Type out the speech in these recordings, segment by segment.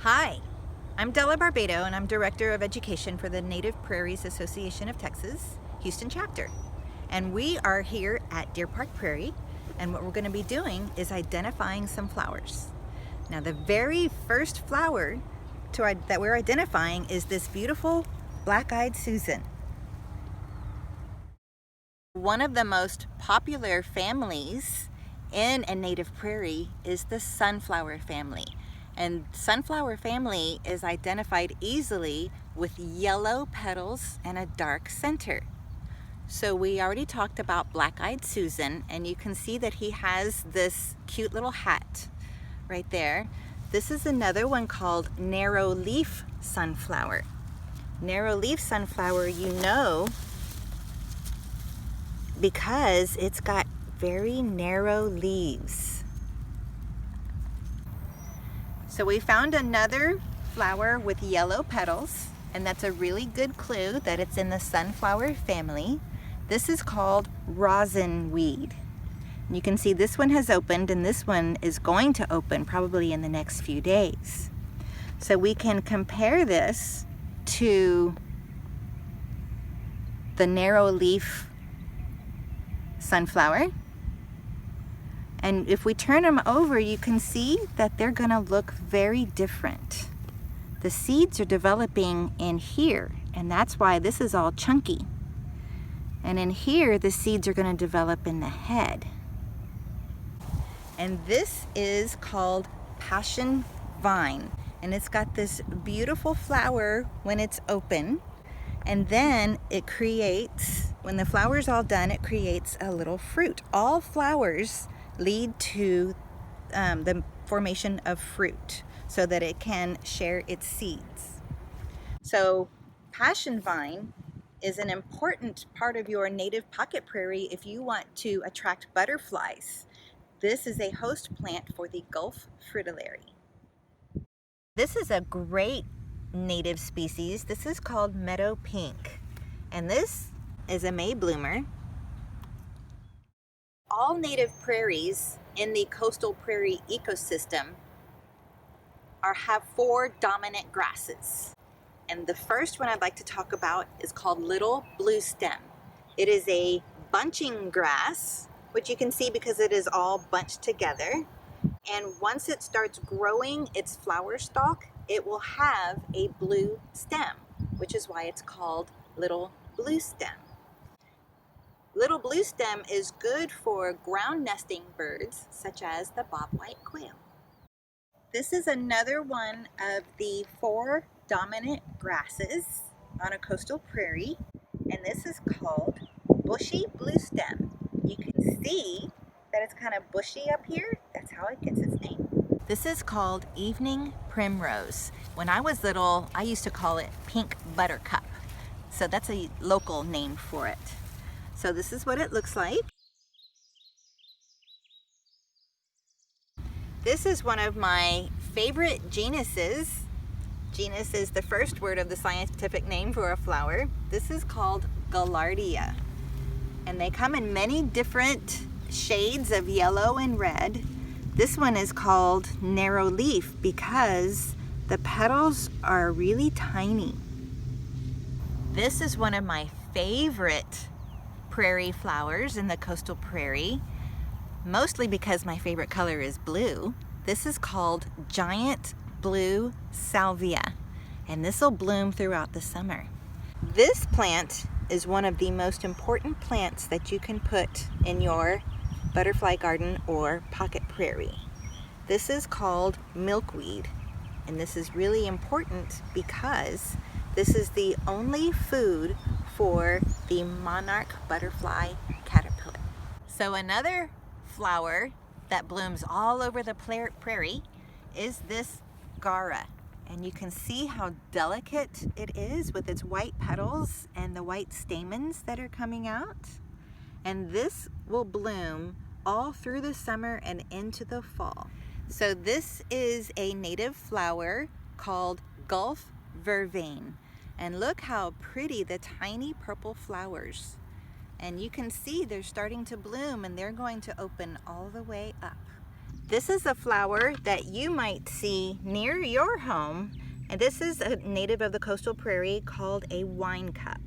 Hi, I'm Della Barbato and I'm Director of Education for the Native Prairies Association of Texas, Houston chapter. And we are here at Deer Park Prairie, and what we're going to be doing is identifying some flowers. Now the very first flower that we're identifying is this beautiful BlackEyed Susan. One of the most popular families in a native prairie is the sunflower family. And sunflower family is identified easily with yellow petals and a dark center. So we already talked about BlackEyed Susan, and you can see that he has this cute little hat right there. This is another one called narrow leaf sunflower. Narrow leaf sunflower, you know, because it's got very narrow leaves. So we found another flower with yellow petals, and that's a really good clue that it's in the sunflower family. This is called Rosin Weed. And you can see this one has opened, and this one is going to open probably in the next few days. So we can compare this to the narrow leaf sunflower. And if we turn them over, you can see that they're gonna look very different. The seeds are developing in here, and that's why this is all chunky. And in here, the seeds are gonna develop in the head. And this is called passion vine. And it's got this beautiful flower when it's open. And then it creates, when the flower's all done, it creates a little fruit. All flowers lead to the formation of fruit so that it can share its seeds. So passion vine is an important part of your native pocket prairie if you want to attract butterflies. This is a host plant for the Gulf fritillary. This is a great native species. This is called Meadow Pink, and this is a May bloomer. All native prairies in the coastal prairie ecosystem have 4 dominant grasses. And the first one I'd like to talk about is called Little Bluestem. It is a bunching grass, which you can see because it is all bunched together. And once it starts growing its flower stalk, it will have a blue stem, which is why it's called Little Bluestem. Little Bluestem is good for ground nesting birds such as the bobwhite quail. This is another one of the 4 dominant grasses on a coastal prairie, and this is called Bushy Bluestem. You can see that it's kind of bushy up here. That's how it gets its name. This is called Evening Primrose. When I was little, I used to call it Pink Buttercup. So that's a local name for it. So this is what it looks like. This is one of my favorite genuses. Genus is the first word of the scientific name for a flower. This is called Gallardia. And they come in many different shades of yellow and red. This one is called narrow leaf because the petals are really tiny. This is one of my favorite prairie flowers in the coastal prairie, mostly because my favorite color is blue. This is called giant blue salvia, and this will bloom throughout the summer. This plant is one of the most important plants that you can put in your butterfly garden or pocket prairie. This is called milkweed, and this is really important because this is the only food for the monarch butterfly caterpillar. So another flower that blooms all over the prairie is this Gara. And you can see how delicate it is with its white petals and the white stamens that are coming out. And this will bloom all through the summer and into the fall. So this is a native flower called Gulf Vervain. And look how pretty the tiny purple flowers. And you can see they're starting to bloom, and they're going to open all the way up. This is a flower that you might see near your home, and this is a native of the coastal prairie called a wine cup.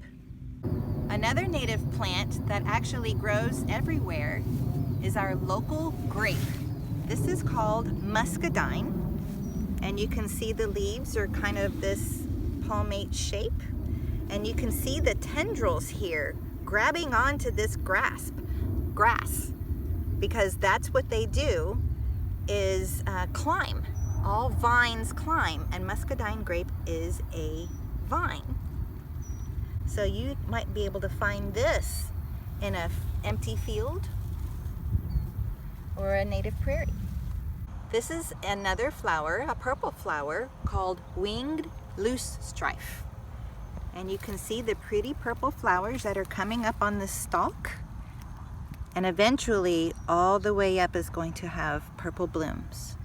Another native plant that actually grows everywhere is our local grape. This is called muscadine, and you can see the leaves are kind of this palmate shape, and you can see the tendrils here grabbing onto this grass, because that's what they do, is climb. All vines climb, and muscadine grape is a vine. So you might be able to find this in an empty field or a native prairie. This is another flower, a purple flower called winged loose strife. And you can see the pretty purple flowers that are coming up on the stalk. And eventually all the way up is going to have purple blooms.